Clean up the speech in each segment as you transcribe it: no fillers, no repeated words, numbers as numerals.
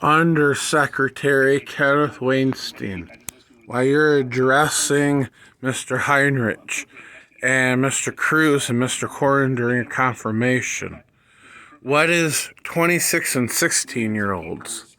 Undersecretary Kenneth Weinstein, while you're addressing Mr. Heinrich and Mr. Cruz and Mr. Corrin during your confirmation, what is 26 and 16-year-olds?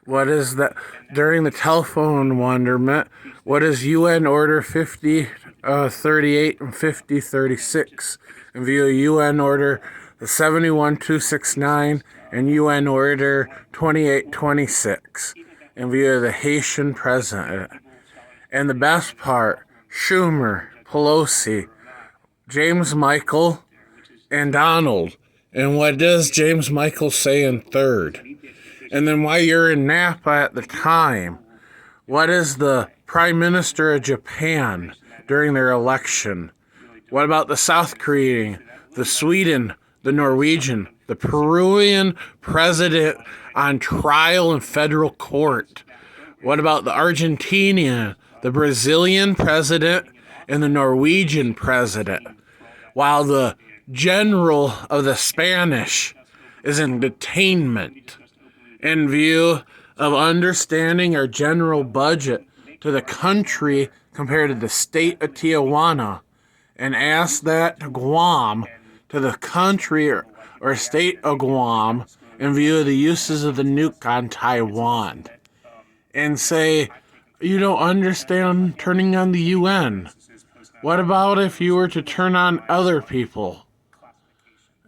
What is that during the telephone wonderment? What is UN Order 5038 and 5036 in view of UN Order 71269 and UN Order 2826 in view of the Haitian president? And the best part, Schumer, Pelosi, James Michael, and Donald. And what does James Michael say in third? And then while you're in Napa at the time, what is the Prime Minister of Japan during their election? What about the South Korean, the Sweden, the Norwegian, the Peruvian president on trial in federal court? What about the Argentinian, the Brazilian president, and the Norwegian president? While the general of the Spanish is in detainment in view of understanding our general budget to the country compared to the state of Tijuana, and ask that to Guam to the country or state of Guam in view of the uses of the nuke on Taiwan, and say, you don't understand turning on the UN. What about if you were to turn on other people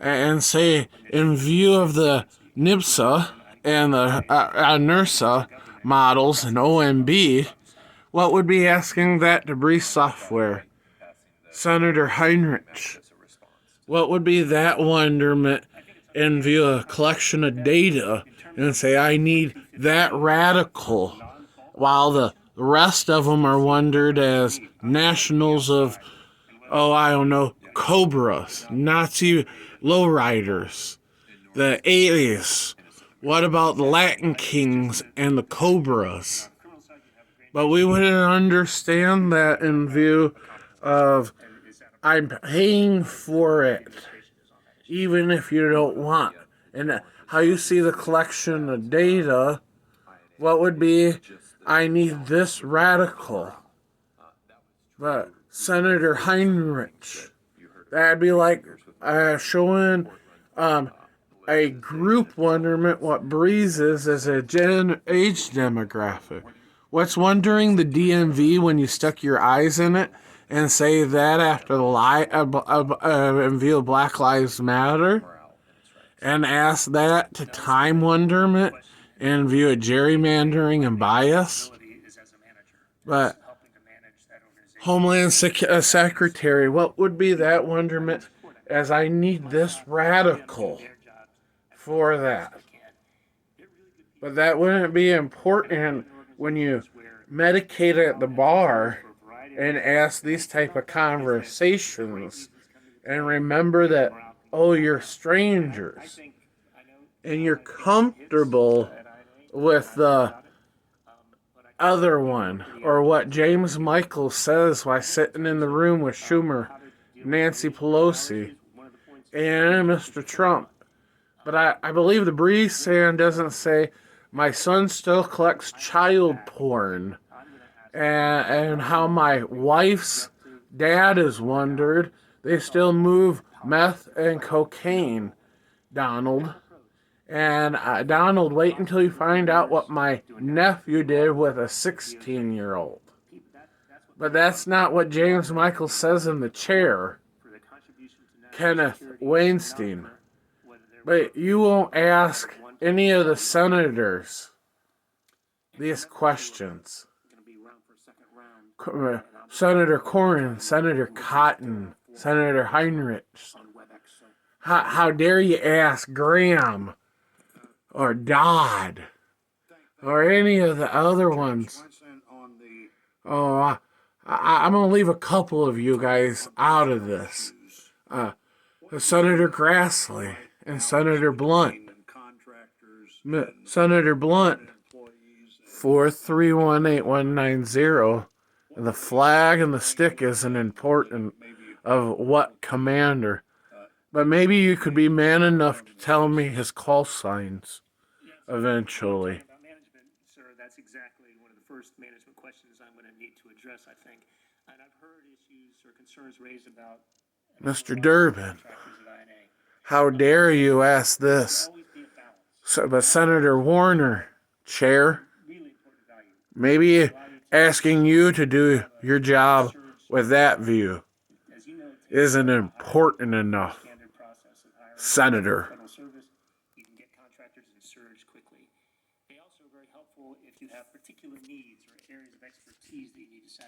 and say, in view of the NIPSA and the NERSA models and OMB, what would be asking that debris software? Senator Heinrich, what would be that wonderment in view of a collection of data and say, I need that radical, while the rest of them are wondered as nationals of, I don't know, Cobras, Nazi lowriders, the 80s. What about the Latin Kings and the Cobras? But we wouldn't understand that in view of I'm paying for it, even if you don't want. And how you see the collection of data, what would be, I need this radical. But Senator Heinrich, that'd be like showing a group wonderment what breezes as a age demographic. What's wondering the DMV when you stuck your eyes in it and say that after the in view of Black Lives Matter, and ask that to time wonderment in view of gerrymandering and bias? But Homeland Secretary, what would be that wonderment as I need this radical for that? But that wouldn't be important when you medicate at the bar and ask these type of conversations, and remember that, you're strangers and you're comfortable with the other one, or what James Michael says while sitting in the room with Schumer, Nancy Pelosi, and Mr. Trump. But I believe the Breeze Sand doesn't say, my son still collects child porn, and how my wife's dad is wondered, they still move meth and cocaine, Donald. And Donald, wait until you find out what my nephew did with a 16-year-old. But that's not what James Michael says in the chair, Kenneth Weinstein. But you won't ask any of the senators these questions. Senator Corrin, Senator Cotton, Senator Heinrich. How dare you ask Graham or Dodd or any of the other ones? I'm going to leave a couple of you guys out of this. Senator Grassley and Senator Blunt. Senator Blunt, 4318190. The flag and the stick isn't important of what commander. But maybe you could be man enough to tell me his call signs. eventually. About management, sir, that's exactly one of the first management questions I'm going to need to address, I think. And I've heard issues or concerns raised about Mr. Durbin, contractors at INA. how dare you ask this? Always be a balance. But Senator Warner, Chair, Really important value. maybe asking you to do your job with that view As you know, it takes isn't important enough, standard process of hiring Senator. federal service. You can get contractors in surge quickly. They also are very helpful if you have particular needs or areas of expertise that you need to satisfy.